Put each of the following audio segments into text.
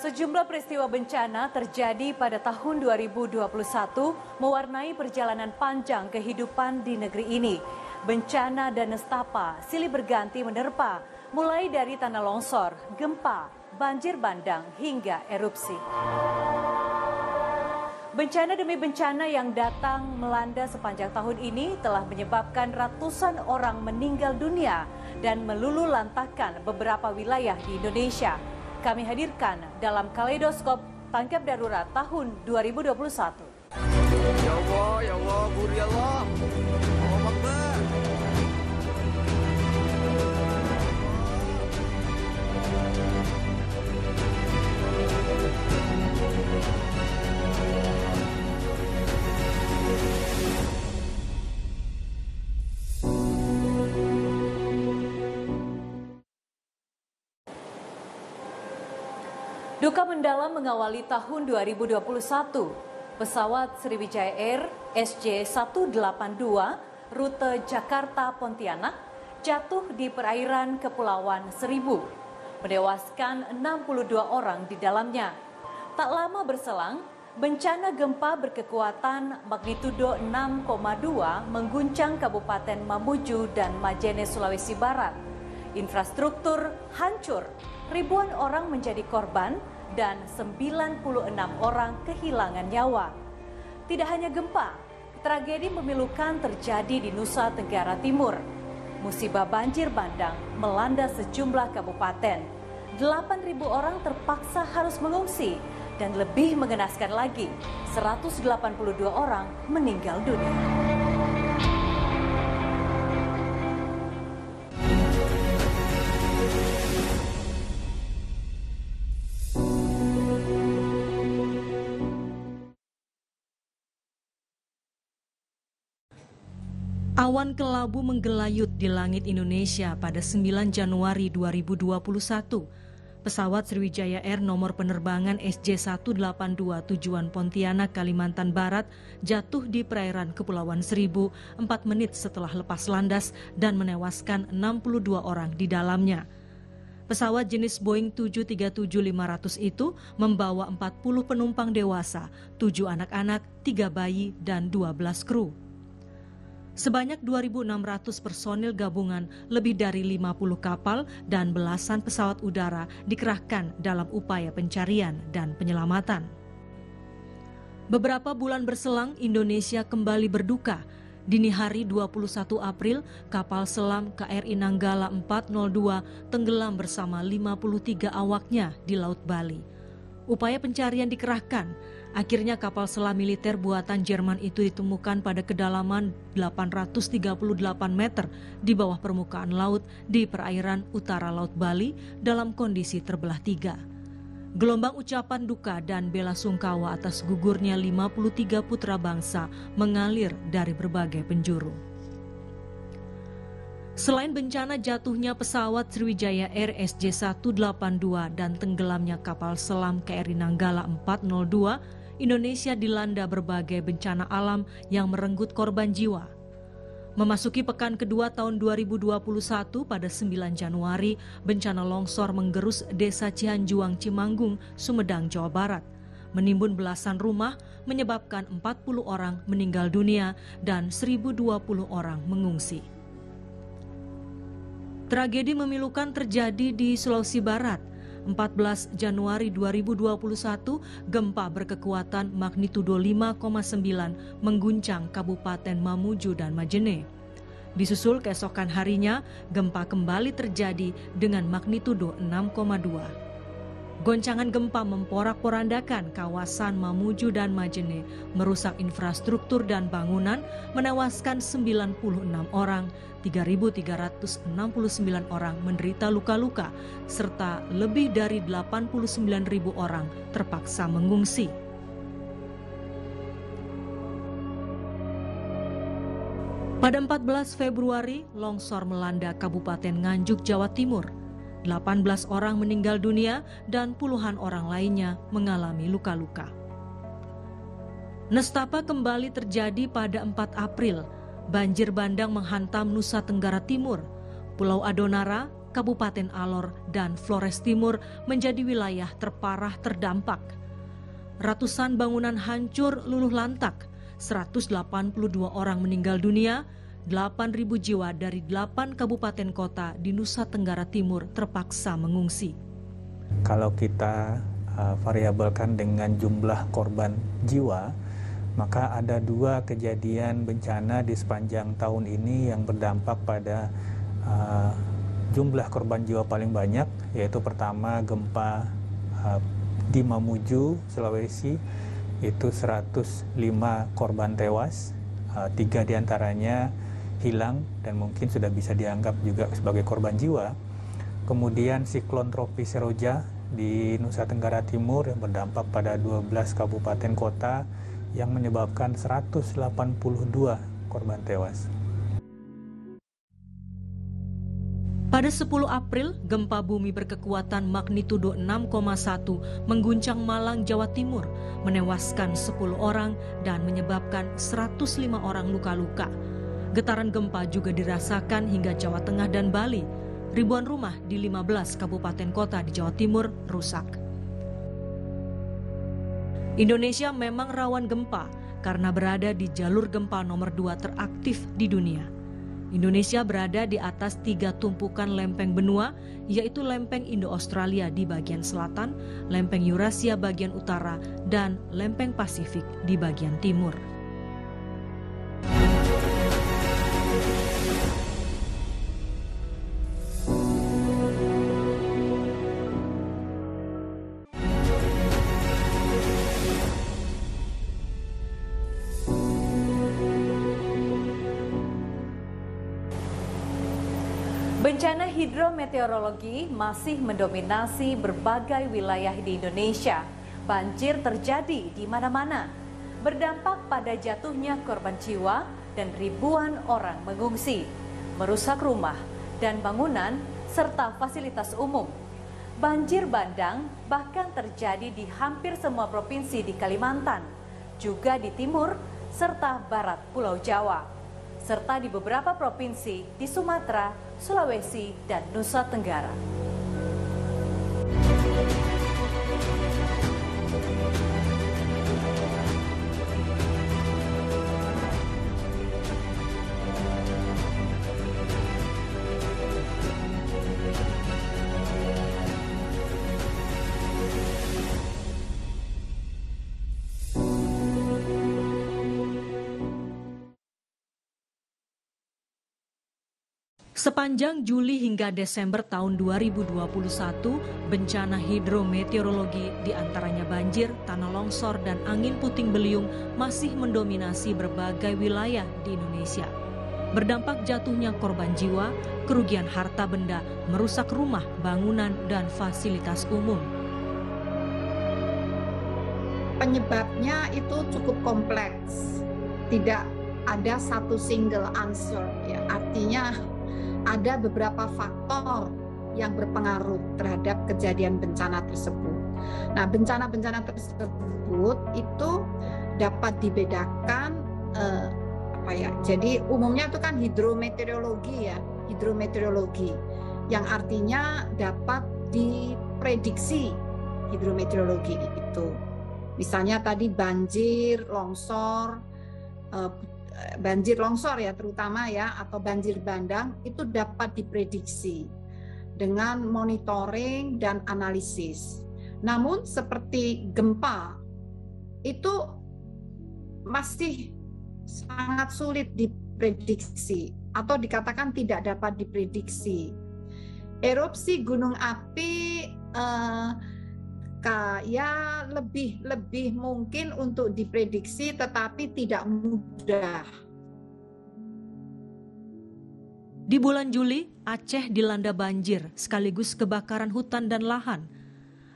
Sejumlah peristiwa bencana terjadi pada tahun 2021 mewarnai perjalanan panjang kehidupan di negeri ini. Bencana dan nestapa silih berganti menerpa, mulai dari tanah longsor, gempa, banjir bandang, hingga erupsi. Bencana demi bencana yang datang melanda sepanjang tahun ini telah menyebabkan ratusan orang meninggal dunia dan meluluhlantahkan beberapa wilayah di Indonesia. Kami hadirkan dalam Kaleidoskop Tanggap Darurat tahun 2021. Ya Allah, ya Allah, Buri Allah. Allah Akbar. Duka mendalam mengawali tahun 2021. Pesawat Sriwijaya Air SJ182 rute Jakarta-Pontianak jatuh di perairan Kepulauan Seribu, menewaskan 62 orang di dalamnya. Tak lama berselang, bencana gempa berkekuatan magnitudo 6,2 mengguncang Kabupaten Mamuju dan Majene, Sulawesi Barat. Infrastruktur hancur, ribuan orang menjadi korban, dan 96 orang kehilangan nyawa. Tidak hanya gempa, tragedi memilukan terjadi di Nusa Tenggara Timur. Musibah banjir bandang melanda sejumlah kabupaten. 8.000 orang terpaksa harus mengungsi, dan lebih mengenaskan lagi, 182 orang meninggal dunia. Awan kelabu menggelayut di langit Indonesia pada 9 Januari 2021. Pesawat Sriwijaya Air nomor penerbangan SJ182 tujuan Pontianak, Kalimantan Barat jatuh di perairan Kepulauan Seribu 4 menit setelah lepas landas dan menewaskan 62 orang di dalamnya. Pesawat jenis Boeing 737-500 itu membawa 40 penumpang dewasa, 7 anak-anak, 3 bayi, dan 12 kru. Sebanyak 2.600 personil gabungan, lebih dari 50 kapal dan belasan pesawat udara dikerahkan dalam upaya pencarian dan penyelamatan. Beberapa bulan berselang, Indonesia kembali berduka. Dini hari 21 April, kapal selam KRI Nanggala 402 tenggelam bersama 53 awaknya di Laut Bali. Upaya pencarian dikerahkan. Akhirnya kapal selam militer buatan Jerman itu ditemukan pada kedalaman 838 meter di bawah permukaan laut di perairan utara Laut Bali dalam kondisi terbelah tiga. Gelombang ucapan duka dan bela sungkawa atas gugurnya 53 putra bangsa mengalir dari berbagai penjuru. Selain bencana jatuhnya pesawat Sriwijaya Air SJ182 dan tenggelamnya kapal selam KRI Nanggala 402, Indonesia dilanda berbagai bencana alam yang merenggut korban jiwa. Memasuki pekan kedua tahun 2021 pada 9 Januari, bencana longsor menggerus Desa Cihanjuang, Cimanggung, Sumedang, Jawa Barat. Menimbun belasan rumah, menyebabkan 40 orang meninggal dunia dan 1.020 orang mengungsi. Tragedi memilukan terjadi di Sulawesi Barat. 14 Januari 2021, gempa berkekuatan magnitudo 5,9 mengguncang Kabupaten Mamuju dan Majene. Disusul keesokan harinya, gempa kembali terjadi dengan magnitudo 6,2. Goncangan gempa memporak-porandakan kawasan Mamuju dan Majene, merusak infrastruktur dan bangunan, menewaskan 96 orang, 3.369 orang menderita luka-luka, serta lebih dari 89.000 orang terpaksa mengungsi. Pada 14 Februari, longsor melanda Kabupaten Nganjuk, Jawa Timur. 18 orang meninggal dunia dan puluhan orang lainnya mengalami luka-luka. Nestapa kembali terjadi pada 4 April. Banjir bandang menghantam Nusa Tenggara Timur. Pulau Adonara, Kabupaten Alor, dan Flores Timur menjadi wilayah terparah terdampak. Ratusan bangunan hancur luluh lantak, 182 orang meninggal dunia, 8.000 jiwa dari 8 kabupaten kota di Nusa Tenggara Timur terpaksa mengungsi. Kalau kita variabelkan dengan jumlah korban jiwa, maka ada 2 kejadian bencana di sepanjang tahun ini yang berdampak pada jumlah korban jiwa paling banyak, yaitu pertama gempa di Mamuju, Sulawesi, itu 105 korban tewas, 3 diantaranya hilang dan mungkin sudah bisa dianggap juga sebagai korban jiwa. Kemudian siklon tropis Seroja di Nusa Tenggara Timur yang berdampak pada 12 kabupaten kota yang menyebabkan 182 korban tewas. Pada 10 April, gempa bumi berkekuatan magnitudo 6,1 mengguncang Malang, Jawa Timur, menewaskan 10 orang dan menyebabkan 105 orang luka-luka. Getaran gempa juga dirasakan hingga Jawa Tengah dan Bali. Ribuan rumah di 15 kabupaten kota di Jawa Timur rusak. Indonesia memang rawan gempa karena berada di jalur gempa nomor 2 teraktif di dunia. Indonesia berada di atas 3 tumpukan lempeng benua, yaitu lempeng Indo-Australia di bagian selatan, lempeng Eurasia bagian utara, dan lempeng Pasifik di bagian timur. Bencana hidrometeorologi masih mendominasi berbagai wilayah di Indonesia. Banjir terjadi di mana-mana, berdampak pada jatuhnya korban jiwa dan ribuan orang mengungsi, merusak rumah dan bangunan serta fasilitas umum. Banjir bandang bahkan terjadi di hampir semua provinsi di Kalimantan, juga di timur serta barat Pulau Jawa, serta di beberapa provinsi di Sumatera, Sulawesi, dan Nusa Tenggara. Sepanjang Juli hingga Desember tahun 2021, bencana hidrometeorologi diantaranya banjir, tanah longsor, dan angin puting beliung masih mendominasi berbagai wilayah di Indonesia. Berdampak jatuhnya korban jiwa, kerugian harta benda, merusak rumah, bangunan, dan fasilitas umum. Penyebabnya itu cukup kompleks, tidak ada satu single answer, ya. Artinya ada beberapa faktor yang berpengaruh terhadap kejadian bencana tersebut. Nah, bencana-bencana tersebut itu dapat dibedakan Jadi umumnya itu kan hidrometeorologi, ya, hidrometeorologi yang artinya dapat diprediksi hidrometeorologi itu. Misalnya tadi banjir, longsor, ya terutama, ya, atau banjir bandang itu dapat diprediksi dengan monitoring dan analisis. Namun seperti gempa itu masih sangat sulit diprediksi atau dikatakan tidak dapat diprediksi. Erupsi gunung api ya lebih mungkin untuk diprediksi, tetapi tidak mudah. Di bulan Juli, Aceh dilanda banjir sekaligus kebakaran hutan dan lahan.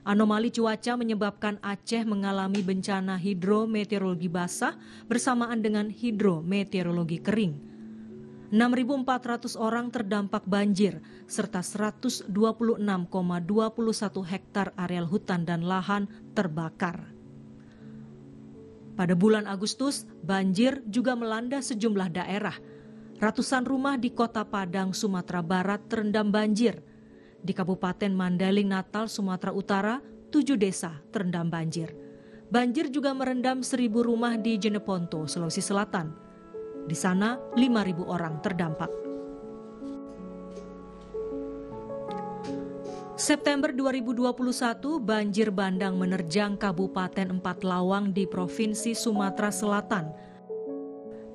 Anomali cuaca menyebabkan Aceh mengalami bencana hidrometeorologi basah bersamaan dengan hidrometeorologi kering. 6.400 orang terdampak banjir, serta 126,21 hektar areal hutan dan lahan terbakar. Pada bulan Agustus, banjir juga melanda sejumlah daerah. Ratusan rumah di Kota Padang, Sumatera Barat terendam banjir. Di Kabupaten Mandailing Natal, Sumatera Utara, 7 desa terendam banjir. Banjir juga merendam 1.000 rumah di Jeneponto, Sulawesi Selatan. Di sana 5.000 orang terdampak. September 2021, banjir bandang menerjang Kabupaten Empat Lawang di Provinsi Sumatera Selatan.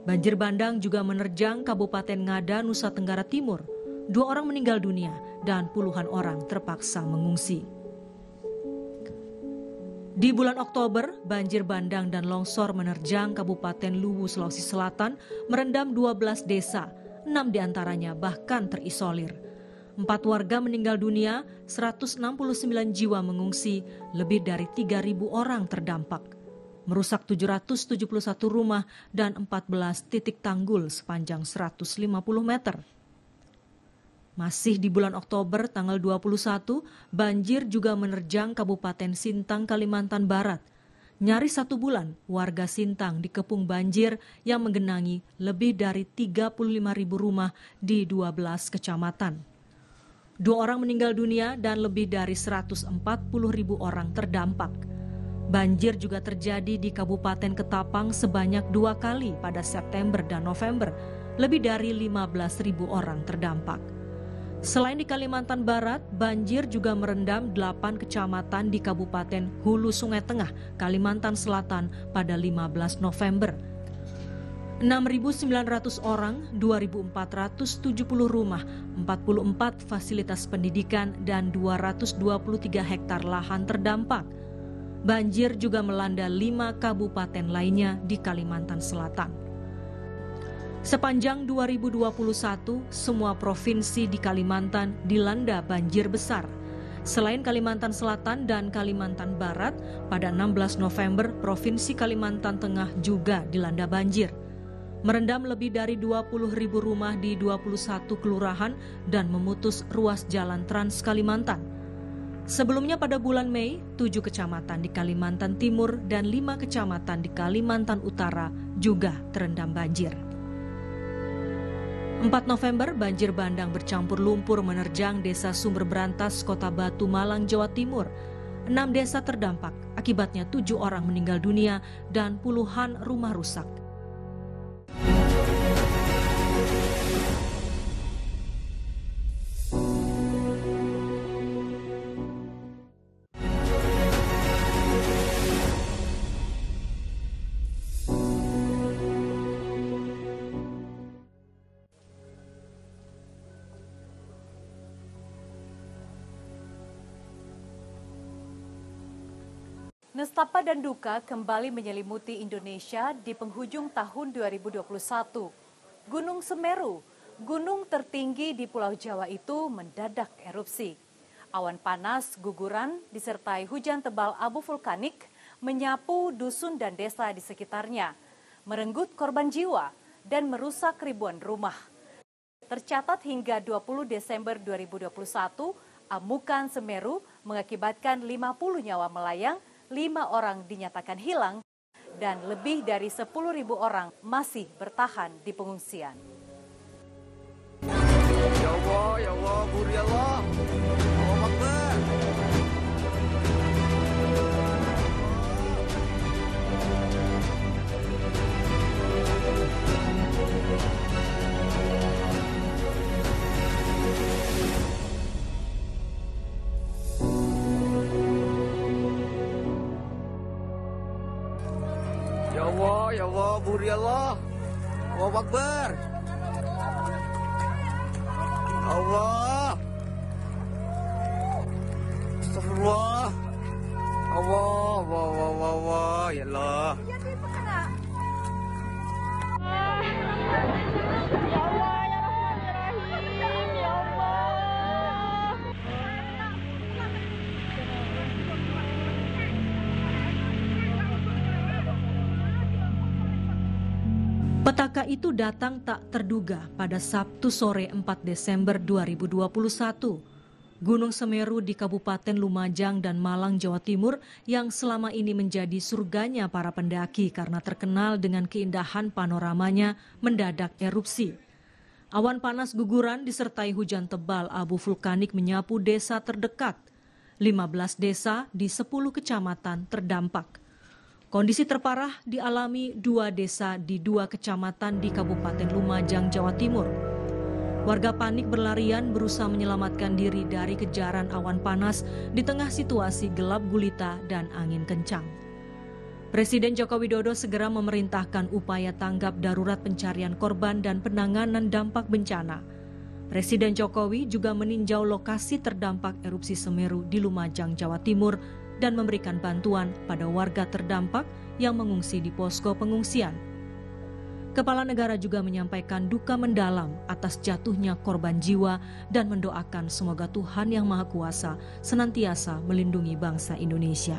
Banjir bandang juga menerjang Kabupaten Ngada, Nusa Tenggara Timur. 2 orang meninggal dunia dan puluhan orang terpaksa mengungsi. Di bulan Oktober, banjir bandang dan longsor menerjang Kabupaten Luwu, Sulawesi Selatan, merendam 12 desa, 6 diantaranya bahkan terisolir. 4 warga meninggal dunia, 169 jiwa mengungsi, lebih dari 3.000 orang terdampak. Merusak 771 rumah dan 14 titik tanggul sepanjang 150 meter. Masih di bulan Oktober tanggal 21, banjir juga menerjang Kabupaten Sintang, Kalimantan Barat. Nyaris 1 bulan, warga Sintang dikepung banjir yang menggenangi lebih dari 35.000 rumah di 12 kecamatan. 2 orang meninggal dunia dan lebih dari 140.000 orang terdampak. Banjir juga terjadi di Kabupaten Ketapang sebanyak 2 kali pada September dan November. Lebih dari 15.000 orang terdampak. Selain di Kalimantan Barat, banjir juga merendam 8 kecamatan di Kabupaten Hulu Sungai Tengah, Kalimantan Selatan pada 15 November. 6.900 orang, 2.470 rumah, 44 fasilitas pendidikan, dan 223 hektar lahan terdampak. Banjir juga melanda 5 kabupaten lainnya di Kalimantan Selatan. Sepanjang 2021, semua provinsi di Kalimantan dilanda banjir besar. Selain Kalimantan Selatan dan Kalimantan Barat, pada 16 November, Provinsi Kalimantan Tengah juga dilanda banjir. Merendam lebih dari 20.000 rumah di 21 kelurahan dan memutus ruas jalan Trans Kalimantan. Sebelumnya pada bulan Mei, 7 kecamatan di Kalimantan Timur dan 5 kecamatan di Kalimantan Utara juga terendam banjir. 4 November, banjir bandang bercampur lumpur menerjang Desa Sumber Brantas, Kota Batu, Malang, Jawa Timur. 6 desa terdampak, akibatnya 7 orang meninggal dunia dan puluhan rumah rusak. Nestapa dan duka kembali menyelimuti Indonesia di penghujung tahun 2021. Gunung Semeru, gunung tertinggi di Pulau Jawa itu mendadak erupsi. Awan panas, guguran, disertai hujan tebal abu vulkanik menyapu dusun dan desa di sekitarnya, merenggut korban jiwa dan merusak ribuan rumah. Tercatat hingga 20 Desember 2021, amukan Semeru mengakibatkan 50 nyawa melayang, 5 orang dinyatakan hilang, dan lebih dari 10.000 orang masih bertahan di pengungsian. Ya Allah, Guru ya Allah. Allahu Akbar. Ya Allah, Guru ya Allah. Allahu Akbar. Allah. Astagfirullah. Allah, ya Allah. Petaka itu datang tak terduga pada Sabtu sore 4 Desember 2021. Gunung Semeru di Kabupaten Lumajang dan Malang, Jawa Timur yang selama ini menjadi surganya para pendaki karena terkenal dengan keindahan panoramanya mendadak erupsi. Awan panas guguran disertai hujan tebal abu vulkanik menyapu desa terdekat. 15 desa di 10 kecamatan terdampak. Kondisi terparah dialami 2 desa di 2 kecamatan di Kabupaten Lumajang, Jawa Timur. Warga panik berlarian berusaha menyelamatkan diri dari kejaran awan panas di tengah situasi gelap gulita dan angin kencang. Presiden Joko Widodo segera memerintahkan upaya tanggap darurat pencarian korban dan penanganan dampak bencana. Presiden Jokowi juga meninjau lokasi terdampak erupsi Semeru di Lumajang, Jawa Timur dan memberikan bantuan pada warga terdampak yang mengungsi di posko pengungsian. Kepala negara juga menyampaikan duka mendalam atas jatuhnya korban jiwa dan mendoakan semoga Tuhan Yang Maha Kuasa senantiasa melindungi bangsa Indonesia.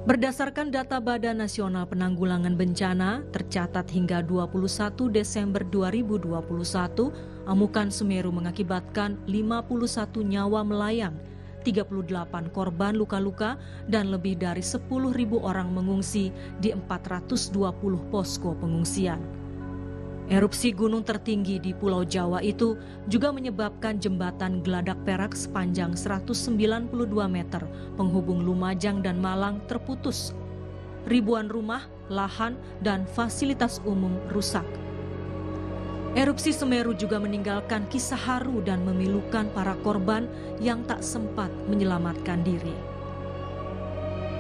Berdasarkan data Badan Nasional Penanggulangan Bencana, tercatat hingga 21 Desember 2021, amukan Semeru mengakibatkan 51 nyawa melayang, 38 korban luka-luka, dan lebih dari 10.000 orang mengungsi di 420 posko pengungsian. Erupsi gunung tertinggi di Pulau Jawa itu juga menyebabkan jembatan Geladak Perak sepanjang 192 meter penghubung Lumajang dan Malang terputus. Ribuan rumah, lahan, dan fasilitas umum rusak. Erupsi Semeru juga meninggalkan kisah haru dan memilukan para korban yang tak sempat menyelamatkan diri.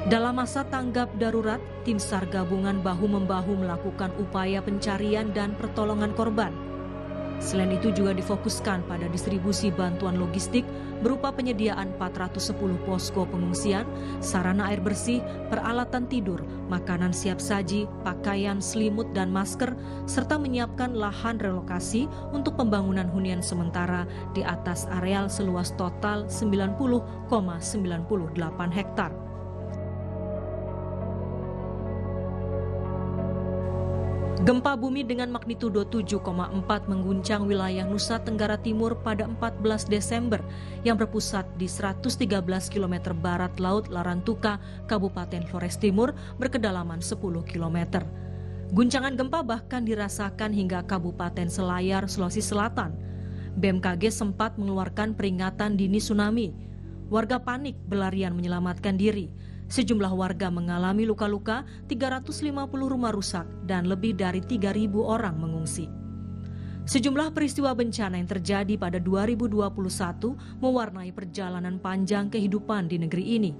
Dalam masa tanggap darurat, tim SAR gabungan bahu-membahu melakukan upaya pencarian dan pertolongan korban. Selain itu juga difokuskan pada distribusi bantuan logistik berupa penyediaan 410 posko pengungsian, sarana air bersih, peralatan tidur, makanan siap saji, pakaian, selimut, dan masker, serta menyiapkan lahan relokasi untuk pembangunan hunian sementara di atas areal seluas total 90,98 hektar. Gempa bumi dengan magnitudo 7,4 mengguncang wilayah Nusa Tenggara Timur pada 14 Desember yang berpusat di 113 km barat Laut Larantuka, Kabupaten Flores Timur berkedalaman 10 km. Guncangan gempa bahkan dirasakan hingga Kabupaten Selayar, Sulawesi Selatan. BMKG sempat mengeluarkan peringatan dini tsunami. Warga panik berlarian menyelamatkan diri. Sejumlah warga mengalami luka-luka, 350 rumah rusak, dan lebih dari 3.000 orang mengungsi. Sejumlah peristiwa bencana yang terjadi pada 2021 mewarnai perjalanan panjang kehidupan di negeri ini.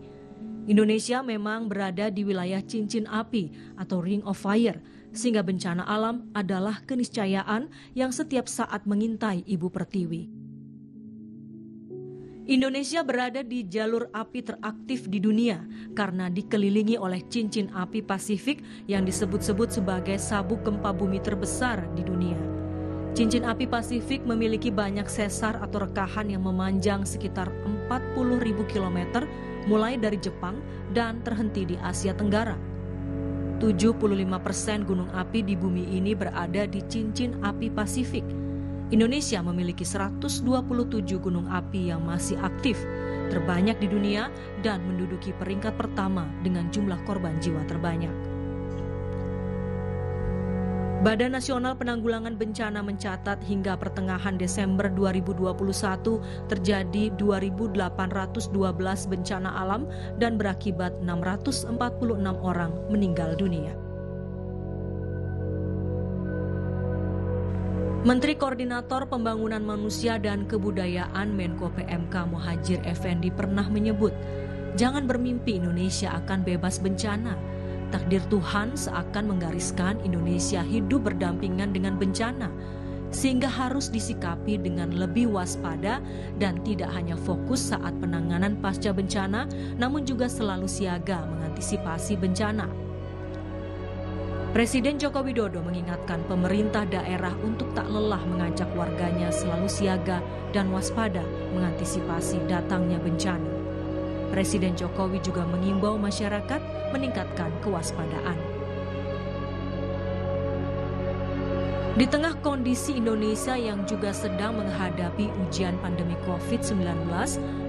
Indonesia memang berada di wilayah cincin api atau Ring of Fire, sehingga bencana alam adalah keniscayaan yang setiap saat mengintai Ibu Pertiwi. Indonesia berada di jalur api teraktif di dunia karena dikelilingi oleh cincin api Pasifik yang disebut-sebut sebagai sabuk gempa bumi terbesar di dunia. Cincin api Pasifik memiliki banyak sesar atau rekahan yang memanjang sekitar 40.000 km mulai dari Jepang dan terhenti di Asia Tenggara. 75% gunung api di bumi ini berada di cincin api Pasifik. Indonesia memiliki 127 gunung api yang masih aktif, terbanyak di dunia dan menduduki peringkat pertama dengan jumlah korban jiwa terbanyak. Badan Nasional Penanggulangan Bencana mencatat hingga pertengahan Desember 2021 terjadi 2.812 bencana alam dan berakibat 646 orang meninggal dunia. Menteri Koordinator Pembangunan Manusia dan Kebudayaan Menko PMK Muhadjir Effendi pernah menyebut, jangan bermimpi Indonesia akan bebas bencana. Takdir Tuhan seakan menggariskan Indonesia hidup berdampingan dengan bencana, sehingga harus disikapi dengan lebih waspada dan tidak hanya fokus saat penanganan pasca bencana, namun juga selalu siaga mengantisipasi bencana. Presiden Joko Widodo mengingatkan pemerintah daerah untuk tak lelah mengajak warganya selalu siaga dan waspada mengantisipasi datangnya bencana. Presiden Jokowi juga mengimbau masyarakat meningkatkan kewaspadaan. Di tengah kondisi Indonesia yang juga sedang menghadapi ujian pandemi COVID-19,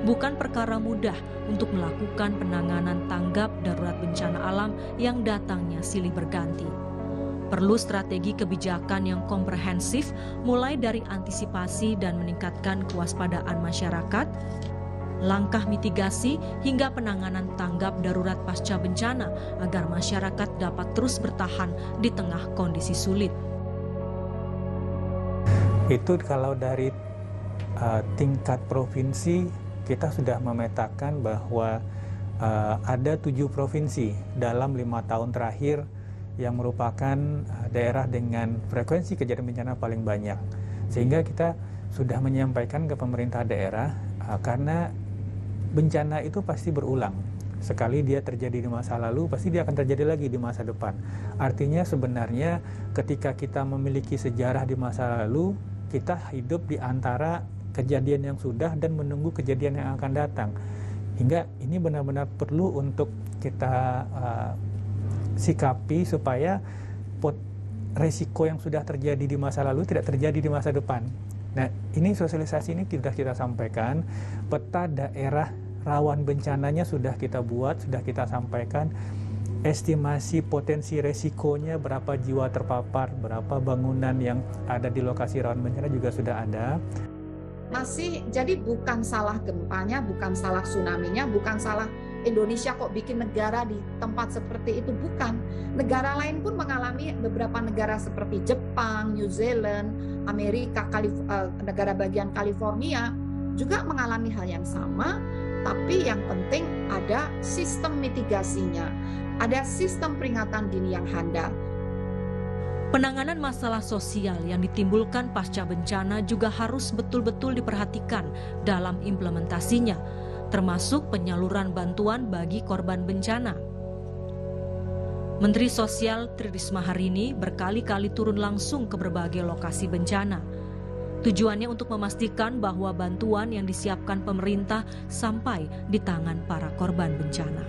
bukan perkara mudah untuk melakukan penanganan tanggap darurat bencana alam yang datangnya silih berganti. Perlu strategi kebijakan yang komprehensif, mulai dari antisipasi dan meningkatkan kewaspadaan masyarakat, langkah mitigasi hingga penanganan tanggap darurat pasca bencana agar masyarakat dapat terus bertahan di tengah kondisi sulit. Itu kalau dari tingkat provinsi, kita sudah memetakan bahwa ada 7 provinsi dalam 5 tahun terakhir yang merupakan daerah dengan frekuensi kejadian bencana paling banyak. Sehingga kita sudah menyampaikan ke pemerintah daerah karena bencana itu pasti berulang. Sekali dia terjadi di masa lalu, pasti dia akan terjadi lagi di masa depan. Artinya sebenarnya ketika kita memiliki sejarah di masa lalu, kita hidup di antara kejadian yang sudah dan menunggu kejadian yang akan datang. Hingga ini benar-benar perlu untuk kita sikapi supaya resiko yang sudah terjadi di masa lalu tidak terjadi di masa depan. Nah, ini sosialisasi ini sudah kita sampaikan, peta daerah rawan bencananya sudah kita buat, sudah kita sampaikan, estimasi potensi resikonya, berapa jiwa terpapar, berapa bangunan yang ada di lokasi rawan bencana juga sudah ada. Jadi bukan salah gempanya, bukan salah tsunami-nya, bukan salah Indonesia kok bikin negara di tempat seperti itu, bukan. Negara lain pun mengalami, beberapa negara seperti Jepang, New Zealand, Amerika, negara bagian California juga mengalami hal yang sama, tapi yang penting ada sistem mitigasinya, ada sistem peringatan dini yang handal. Penanganan masalah sosial yang ditimbulkan pasca bencana juga harus betul-betul diperhatikan dalam implementasinya, termasuk penyaluran bantuan bagi korban bencana. Menteri Sosial Tri Risma hari ini berkali-kali turun langsung ke berbagai lokasi bencana. Tujuannya untuk memastikan bahwa bantuan yang disiapkan pemerintah sampai di tangan para korban bencana.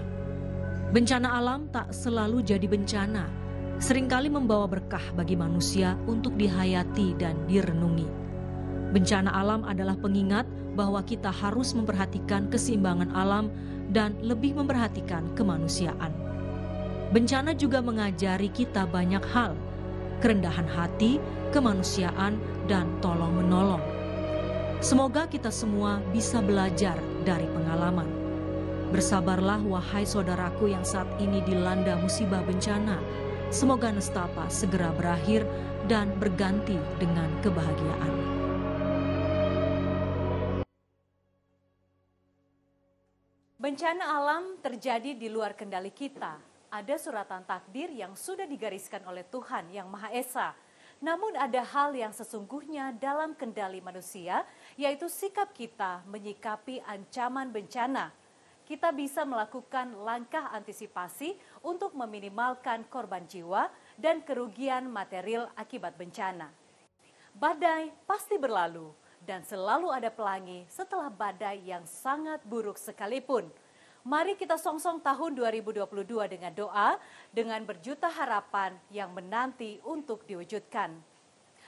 Bencana alam tak selalu jadi bencana, seringkali membawa berkah bagi manusia untuk dihayati dan direnungi. Bencana alam adalah pengingat bahwa kita harus memperhatikan keseimbangan alam dan lebih memperhatikan kemanusiaan. Bencana juga mengajari kita banyak hal, kerendahan hati, kemanusiaan, dan tolong-menolong. Semoga kita semua bisa belajar dari pengalaman. Bersabarlah wahai saudaraku yang saat ini dilanda musibah bencana. Semoga nestapa segera berakhir dan berganti dengan kebahagiaan. Bencana alam terjadi di luar kendali kita. Ada suratan takdir yang sudah digariskan oleh Tuhan yang Maha Esa. Namun ada hal yang sesungguhnya dalam kendali manusia, yaitu sikap kita menyikapi ancaman bencana. Kita bisa melakukan langkah antisipasi untuk meminimalkan korban jiwa dan kerugian material akibat bencana. Badai pasti berlalu dan selalu ada pelangi setelah badai yang sangat buruk sekalipun. Mari kita songsong tahun 2022 dengan doa, dengan berjuta harapan yang menanti untuk diwujudkan.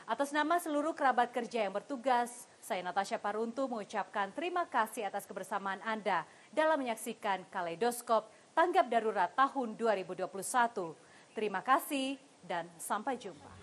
Atas nama seluruh kerabat kerja yang bertugas, saya Natasha Paruntu mengucapkan terima kasih atas kebersamaan Anda dalam menyaksikan Kaleidoskop Tanggap Darurat tahun 2021. Terima kasih dan sampai jumpa.